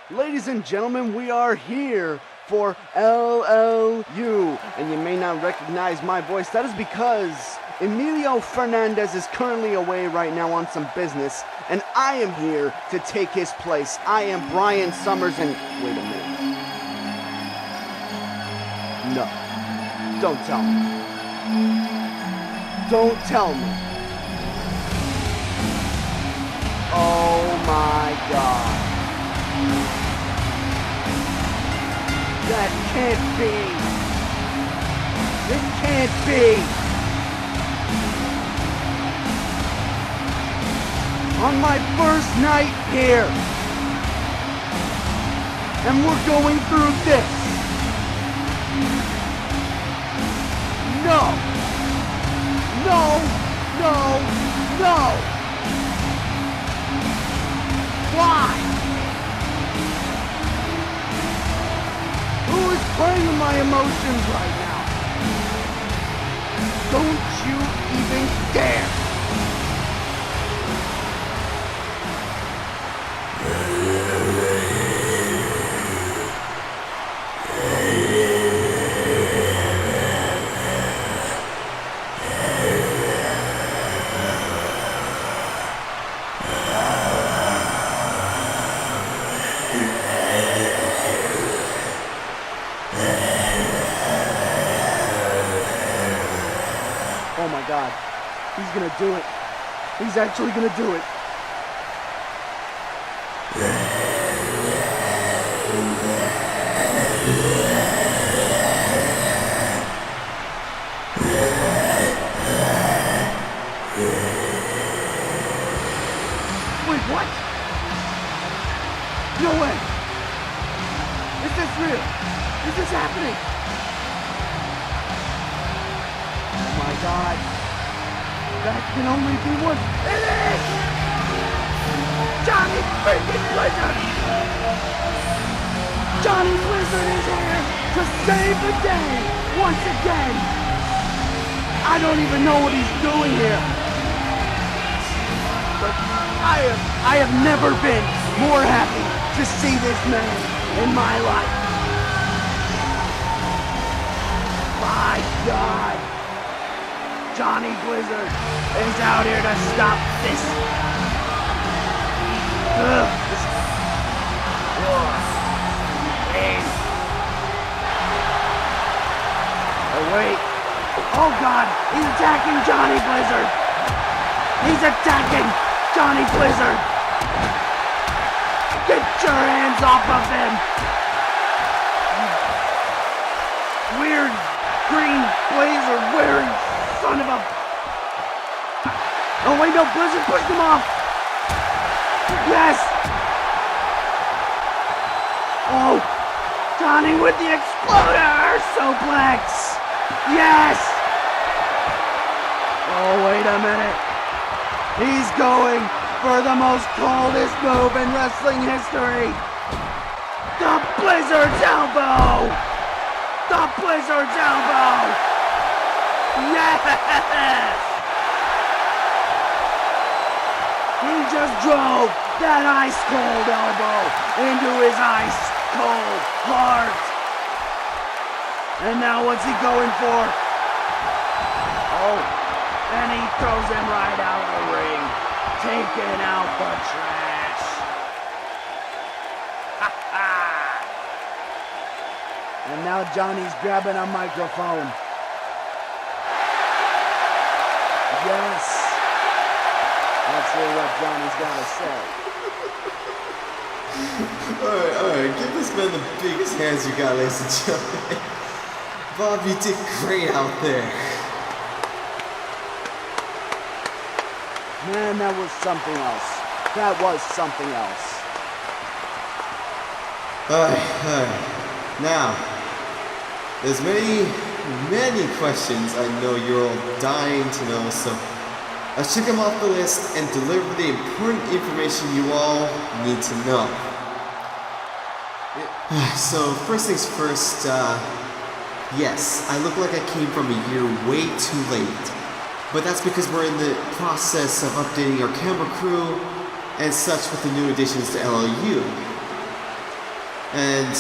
Ladies and gentlemen, we are here for LLU, and you may not recognize my voice. That is because Emilio Fernandez is currently away right now on some business, and I am here to take his place. I am Brian Summers, and wait a minute. No, don't tell me. Don't tell me. Oh my God. That can't be. It can't be. On my first night here. And we're going through this. No. No. No. No. Why? Who is playing with my emotions right now? Don't you even dare! Oh my God, he's gonna do it. He's actually gonna do it. Wait, what? No way. Is this real? Is this happening? Oh my God. That can only be one. It is! Johnny freaking Blizzard! Johnny Blizzard is here to save the day once again! I don't even know what he's doing here. But I have never been more happy to see this man in my life. My God. Johnny Blizzard is out here to stop this. Pain. Oh wait. Oh God, he's attacking Johnny Blizzard. He's attacking Johnny Blizzard. Get your hands off of him. Weird green blazer wearing son of a... Oh wait, no, Blizzard pushed him off! Yes! Oh! Johnny with the exploder suplex! Yes! Oh, wait a minute. He's going for the most coldest move in wrestling history. The Blizzard's elbow! The Blizzard's elbow! Yes! He just drove that ice cold elbow into his ice cold heart. And now what's he going for? Oh, and he throws him right out of the ring, taking out the trash. Ha ha! And now Johnny's grabbing a microphone. Yes. Let's hear what Johnny's got to say. Alright, give this man the biggest hands you got, ladies and gentlemen. Bob, you did great out there. Man, that was something else. That was something else. Alright. Now, there's many questions I know you're all dying to know, so let's check them off the list and deliver the important information you all need to know. So, first things first, yes, I look like I came from a year way too late. But that's because we're in the process of updating our camera crew and such with the new additions to LLU. And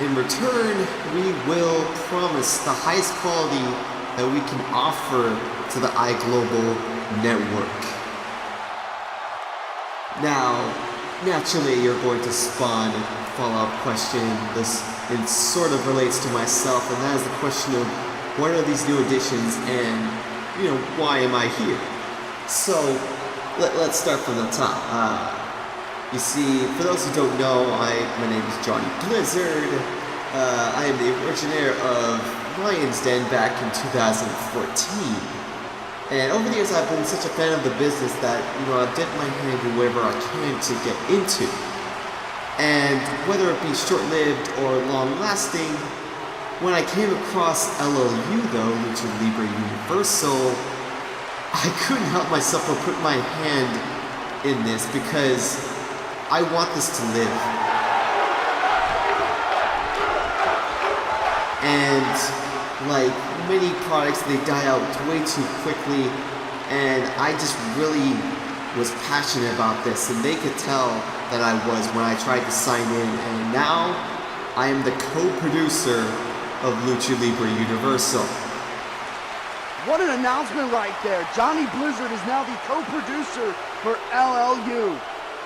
in return, we will promise the highest quality that we can offer to the iGlobal network. Now, naturally, you're going to spawn a follow-up question. It sort of relates to myself, and that is the question of what are these new additions and, why am I here? So, let's start from the top. You see, for those who don't know, my name is Johnny Blizzard. I am the originator of Lion's Den back in 2014. And over the years, I've been such a fan of the business that, I've dipped my hand in whatever I can to get into. And whether it be short-lived or long-lasting, when I came across LLU though, Lucha Libre Universal, I couldn't help myself but put my hand in this because I want this to live. And like many products, they die out way too quickly, and I just really was passionate about this, and they could tell that I was when I tried to sign in, and now I am the co-producer of Lucha Libre Universal. What an announcement right there. Johnny Blizzard is now the co-producer for LLU.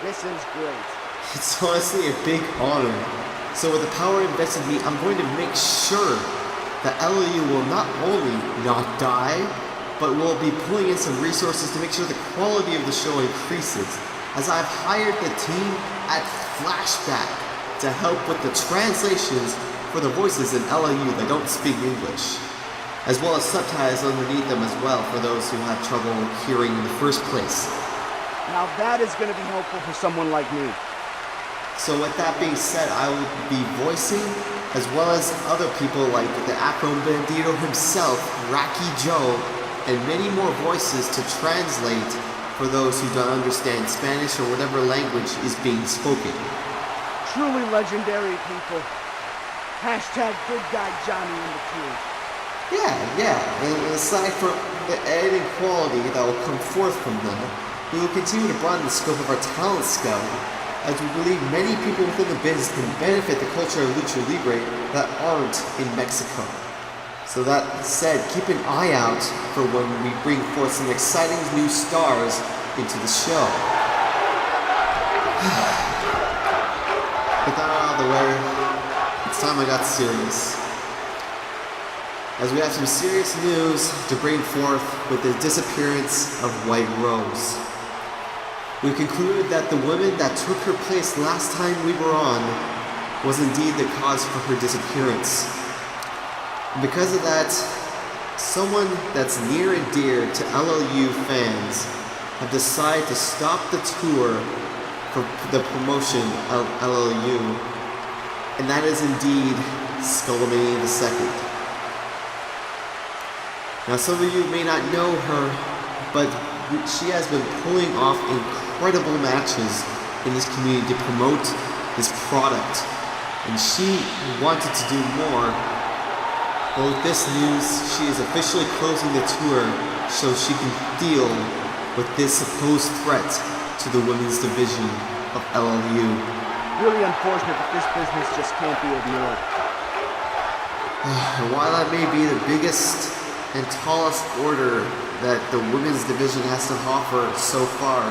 This is great. It's honestly a big honor. So with the power invested in me, I'm going to make sure that LLU will not only not die, but will be pulling in some resources to make sure the quality of the show increases, as I've hired the team at Flashback to help with the translations for the voices in LLU that don't speak English, as well as subtitles underneath them as well for those who have trouble hearing in the first place. Now that is going to be helpful for someone like me. So with that being said, I will be voicing, as well as other people like the Afro Bandito himself, Rocky Joe, and many more voices to translate for those who don't understand Spanish or whatever language is being spoken. Truly legendary people. Hashtag good guy Johnny in the queue. Yeah. And aside from the added quality that will come forth from them, we will continue to broaden the scope of our talent scout, as we believe many people within the business can benefit the culture of Lucha Libre that aren't in Mexico. So that said, keep an eye out for when we bring forth some exciting new stars into the show. With that out of the way, it's time I got serious. As we have some serious news to bring forth with the disappearance of White Rose. We concluded that the woman that took her place last time we were on was indeed the cause for her disappearance. And because of that, someone that's near and dear to LLU fans have decided to stop the tour for the promotion of LLU, and that is indeed Skullomania II. Now some of you may not know her, but she has been pulling off incredible matches in this community to promote this product, and she wanted to do more. But with this news, she is officially closing the tour so she can deal with this supposed threat to the women's division of LLU. Really unfortunate that this business just can't be ignored. While that may be the biggest and tallest order that the women's division has to offer so far,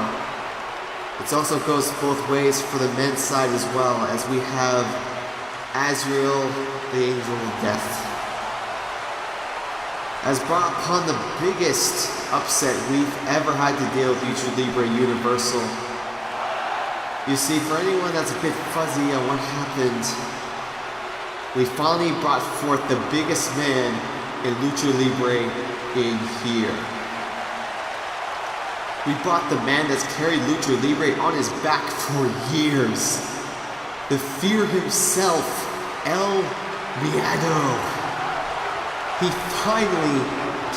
it also goes both ways for the men's side as well, as we have Azrael, the Angel of Death, has brought upon the biggest upset we've ever had to deal with Lucha Libre Universal. You see, for anyone that's a bit fuzzy on what happened, we finally brought forth the biggest man in Lucha Libre in here. We brought the man that's carried Lucha Libre on his back for years. The Fear himself, El Miedo. He finally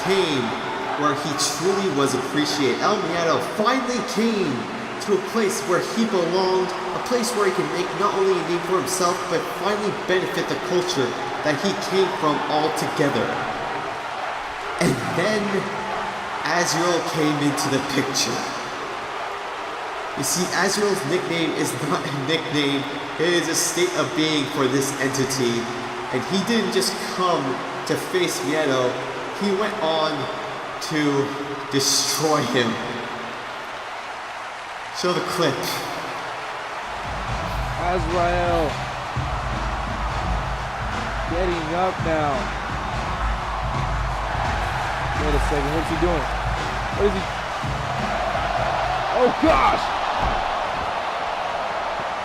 came where he truly was appreciated. El Miedo finally came to a place where he belonged, a place where he can make not only a name for himself, but finally benefit the culture that he came from altogether. And then Azrael came into the picture. You see, Azrael's nickname is not a nickname It is a state of being for this entity, and he didn't just come to face Miedo, he went on to destroy him. Show the clip. Azrael getting up now. Wait a second, what's he doing? What is he? Oh gosh!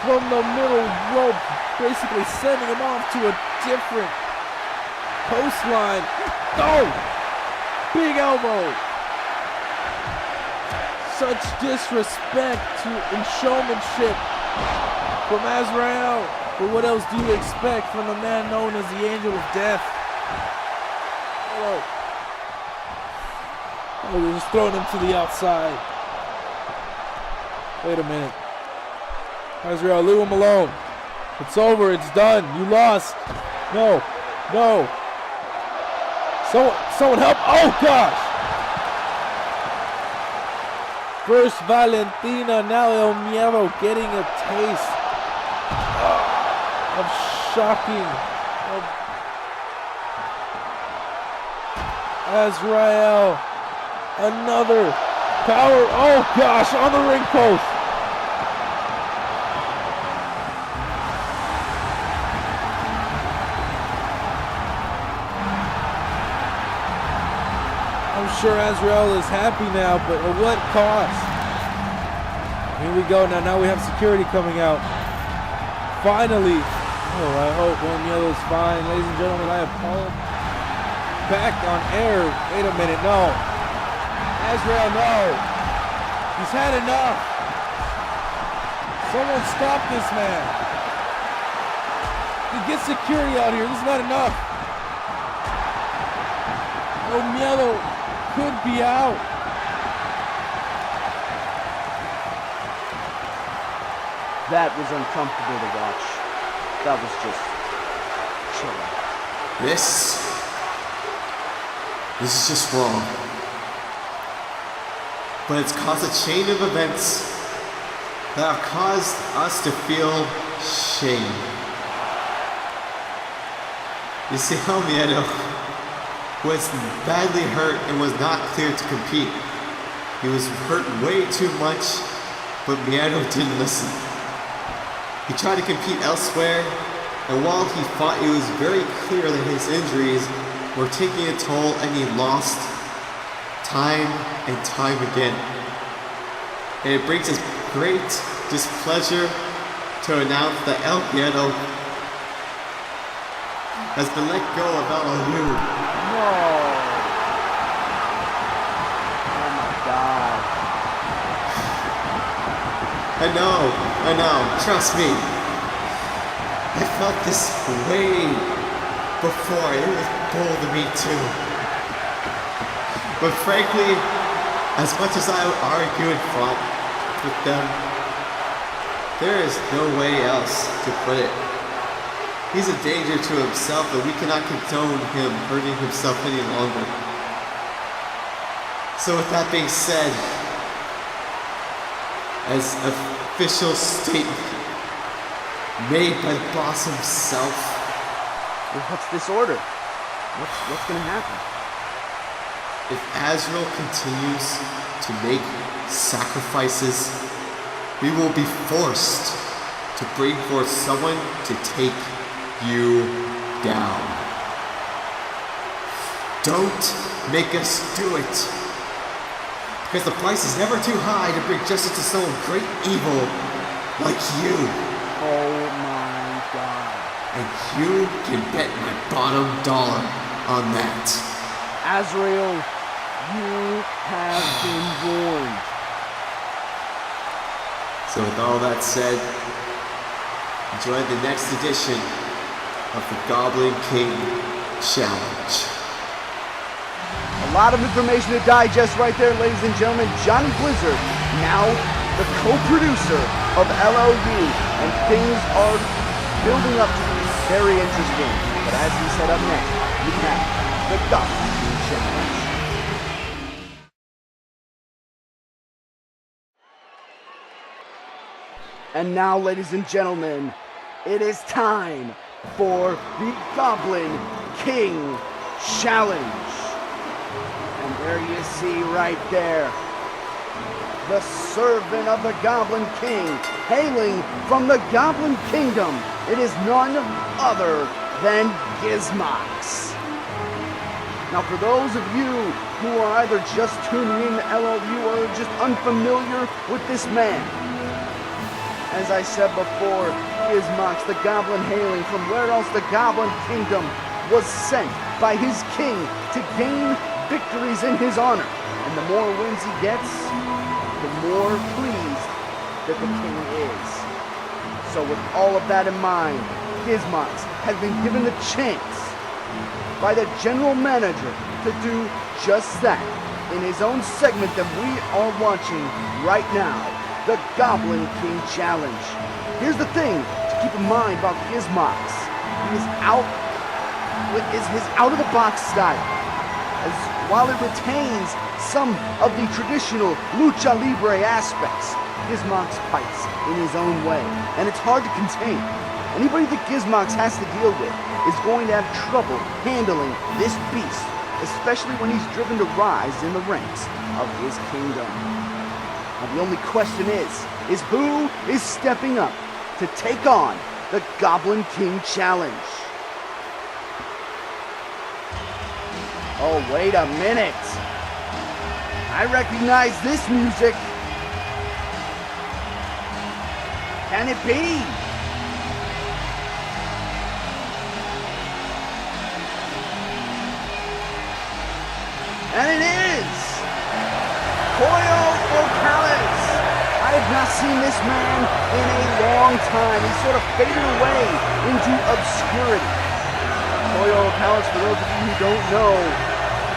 From the middle rope, basically sending him off to a different coastline. Oh! Big elbow! Such disrespect and showmanship from Azrael. But what else do you expect from the man known as the Angel of Death? Oh, they're just throwing him to the outside. Wait a minute. Azrael, leave him alone. It's over. It's done. You lost. No. No. Someone help. Oh, gosh. First Valentina, now El Miedo getting a taste of shocking. Azrael. Another power. Oh, gosh. On the ring post. I'm sure Azrael is happy now, but at what cost? Here we go now. Now we have security coming out. Finally. Oh, I hope Miedo is fine. Ladies and gentlemen, I have Paul back on air. Wait a minute. No. Azrael, no. He's had enough. Someone stop this man. Get security out here. This is not enough. Oh, Miedo could be out. That was uncomfortable to watch. That was just chilling. This is just wrong. But it's caused a chain of events that have caused us to feel shame. You see how Miedo was badly hurt and was not cleared to compete. He was hurt way too much, but Miedo didn't listen. He tried to compete elsewhere, and while he fought, it was very clear that his injuries were taking a toll, and he lost time and time again. And it brings us great displeasure to announce that El Miedo has been let go of LLU. No. Oh my God. I know, trust me. I felt this way before. It was bold of me too. But frankly, as much as I argued and fought with them, there is no way else to put it. He's a danger to himself, and we cannot condone him hurting himself any longer. So with that being said, as an official statement made by the boss himself. Well, what's this order? What's gonna happen? If Azrael continues to make sacrifices, we will be forced to bring forth someone to take you down. Don't make us do it. Because the price is never too high to bring justice to someone great evil like you. Oh my God. And you can bet my bottom dollar on that. Azrael, you have been warned. So with all that said, enjoy the next edition of the Goblin King Challenge. A lot of information to digest right there, ladies and gentlemen. Johnny Blizzard, now the co-producer of LLU, and things are building up to be very interesting. But as we said up next, we have the Goblin King Challenge. And now, ladies and gentlemen, it is time for the Goblin King Challenge. And there you see right there, the servant of the Goblin King, hailing from the Goblin Kingdom. It is none other than Gizmox. Now, for those of you who are either just tuning in to LLU or just unfamiliar with this man, as I said before, Gizmox, the goblin hailing from where else the Goblin Kingdom, was sent by his king to gain victories in his honor. And the more wins he gets, the more pleased that the king is. So with all of that in mind, Gizmox has been given the chance by the general manager to do just that in his own segment that we are watching right now, the Goblin King Challenge. Here's the thing to keep in mind about Gizmox. He is out with his out-of-the-box style, as while it retains some of the traditional lucha libre aspects, Gizmox fights in his own way, and it's hard to contain. Anybody that Gizmox has to deal with is going to have trouble handling this beast, especially when he's driven to rise in the ranks of his kingdom. Now the only question is who is stepping up to take on the Goblin King Challenge? Oh, wait a minute. I recognize this music. Can it be? And it is Koyo Okalis. I have not seen this man in a long time. He's sort of faded away into obscurity. Koyo Okalis, for those of you who don't know,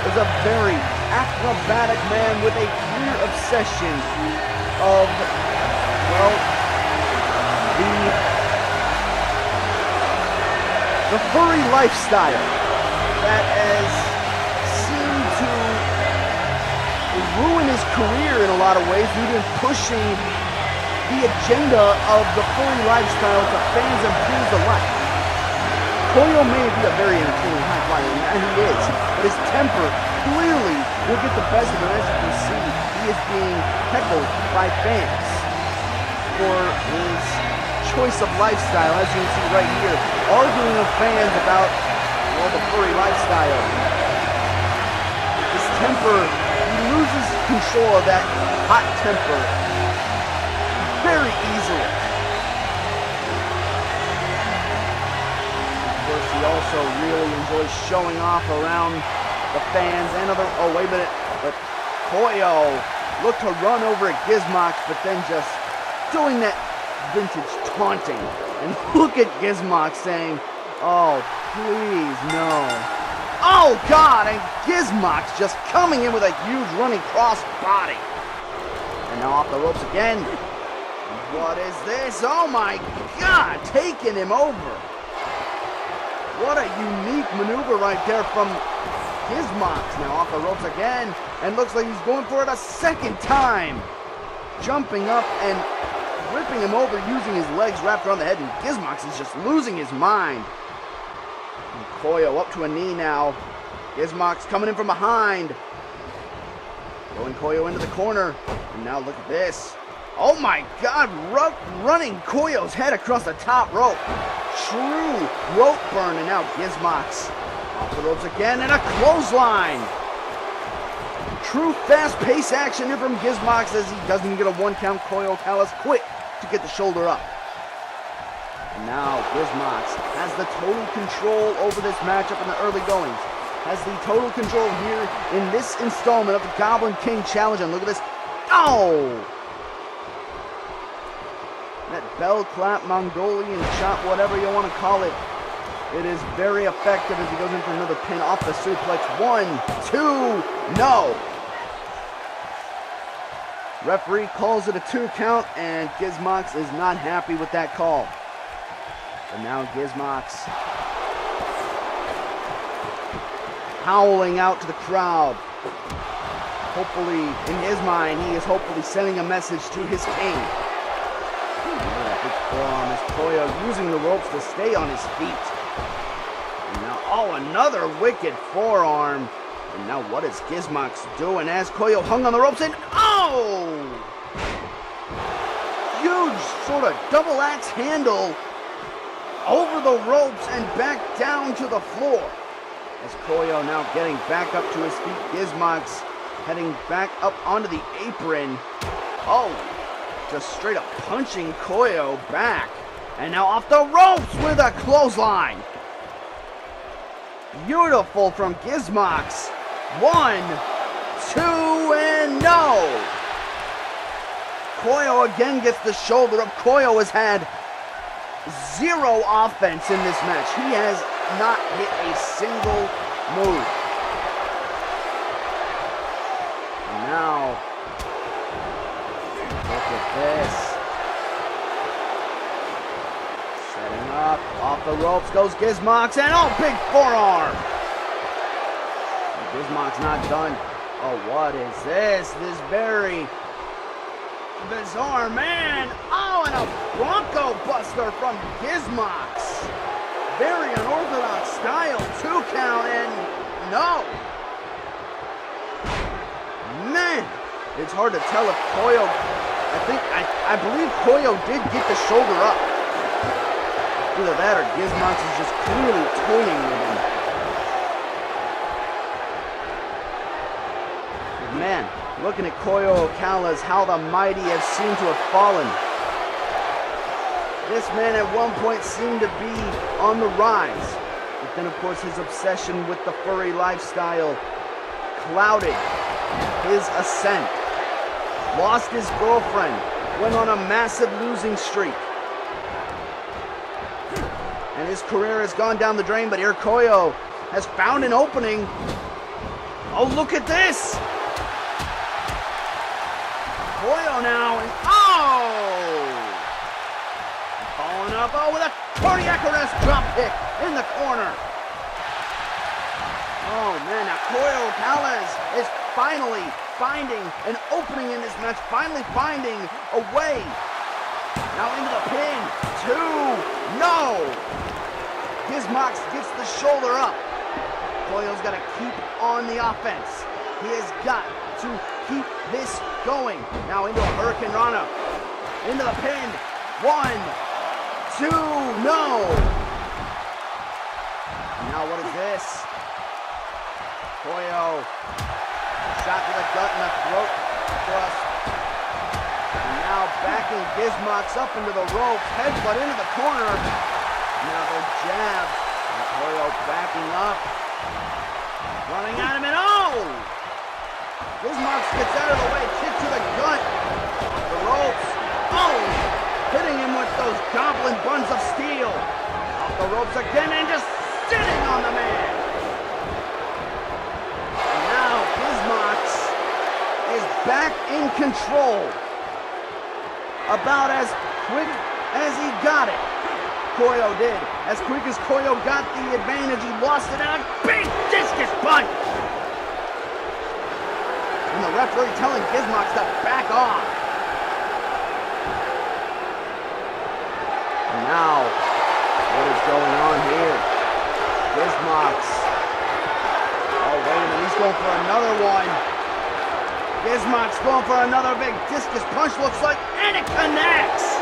is a very acrobatic man with a clear obsession of, well, the furry lifestyle that has seemed to ruin his career in a lot of ways due to pushing the agenda of the furry lifestyle to fans and fans alike. Koyo may be a very entertaining high flyer, and he is, but his temper clearly will get the best of him. As you can see, he is being heckled by fans for his choice of lifestyle, as you can see right here, arguing with fans about, well, the furry lifestyle. His temper, he loses control of that hot temper very easily. Of course, he also really enjoys showing off around the fans and other, oh, wait a minute, but Koyo looked to run over at Gizmox, but then just doing that vintage taunting. And look at Gizmox saying, oh, please, no. Oh, God, and Gizmox just coming in with a huge running cross body. And now off the ropes again. What is this? Oh, my God, taking him over. What a unique maneuver right there from Gizmox. Now off the ropes again, and looks like he's going for it a second time. Jumping up and ripping him over using his legs wrapped around the head, and Gizmox is just losing his mind. And Koyo up to a knee now. Gizmox coming in from behind. Throwing Koyo into the corner. And now look at this. Oh my God, running Koyo's head across the top rope. True rope burn, and now Gizmox off the ropes again, and a clothesline. True fast-paced action here from Gizmox as he doesn't even get a one-count. Koyo Okalis quick to get the shoulder up. And now Gizmox has the total control over this matchup in the early goings. Has the total control here in this installment of the Goblin King Challenge. And look at this. Oh! That bell clap, Mongolian chop, whatever you want to call it. It is very effective as he goes in for another pin off the suplex. 1, 2, no! Referee calls it a 2 count, and Gizmox is not happy with that call. And now Gizmox howling out to the crowd. Hopefully, in his mind, he is hopefully sending a message to his king. Big forearm as Koyo using the ropes to stay on his feet. And now, oh, another wicked forearm. And now what is Gizmox doing as Koyo hung on the ropes and, oh! Huge sort of double axe handle over the ropes and back down to the floor. As Koyo now getting back up to his feet, Gizmox heading back up onto the apron. Oh, just straight up punching Koyo back. And now off the ropes with a clothesline. Beautiful from Gizmox. 1, 2, and no. Koyo again gets the shoulder up. Koyo has had 0 offense in this match. He has not hit a single move. And now, look at this. Setting up, off the ropes goes Gizmox, and oh, big forearm. Gizmox not done. Oh, what is this? This very bizarre man. Oh, and a Bronco Buster from Gizmox. Very unorthodox style. 2 count and no. Man, it's hard to tell if Koyo, I believe Koyo did get the shoulder up. Either that or Gizmox is just clearly toying with him. But man, looking at Koyo Ocala's how the mighty have seemed to have fallen. This man at one point seemed to be on the rise. But then of course his obsession with the furry lifestyle clouded his ascent. Lost his girlfriend, went on a massive losing streak. And his career has gone down the drain, but here Koyo has found an opening. Oh, look at this! Koyo now, and oh! Following up, oh, with a cardiac arrest drop kick in the corner. Oh man, now Koyo Ocala is finally finding an opening in this match, finally finding a way. Now into the pin, 2, no! Gizmox gets the shoulder up. Koyo's got to keep on the offense. He has got to keep this going. Now into a Hurricane Rana. Into the pin. 1, 2, no! Now what is this? Koyo. Shot to the gut and the throat thrust. And now backing Gizmox up into the ropes. Headbutt into the corner. Now the jab. And Koyo backing up. Running at him and oh! Gizmox gets out of the way. Kick to the gut. The ropes. Oh! Hitting him with those goblin buns of steel. Off the ropes again and just sitting on the man. And now Gizmox is back in control. About as quick as he got it. Koyo did. As quick as Koyo got the advantage, he lost it and a big discus punch. And the referee telling Gizmox to back off. And now, what is going on here? Gizmox. Oh, wait a minute, he's going for another one. Gizmox going for another big discus punch, looks like, and it connects.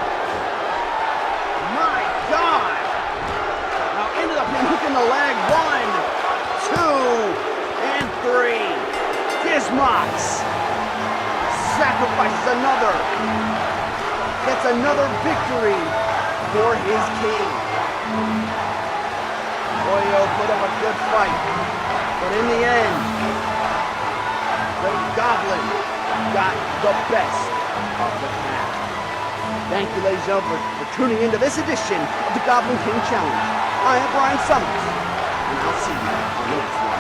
My God! Now into the pin, hook in the leg. 1, 2, and 3. Gizmox sacrifices another. Gets another victory for his king. Koyo put up a good fight, but in the end, the Goblin got the best of the pack. Thank you, ladies and gentlemen, for tuning into this edition of the Goblin King Challenge. I am Brian Summers, and I'll see you on the next one.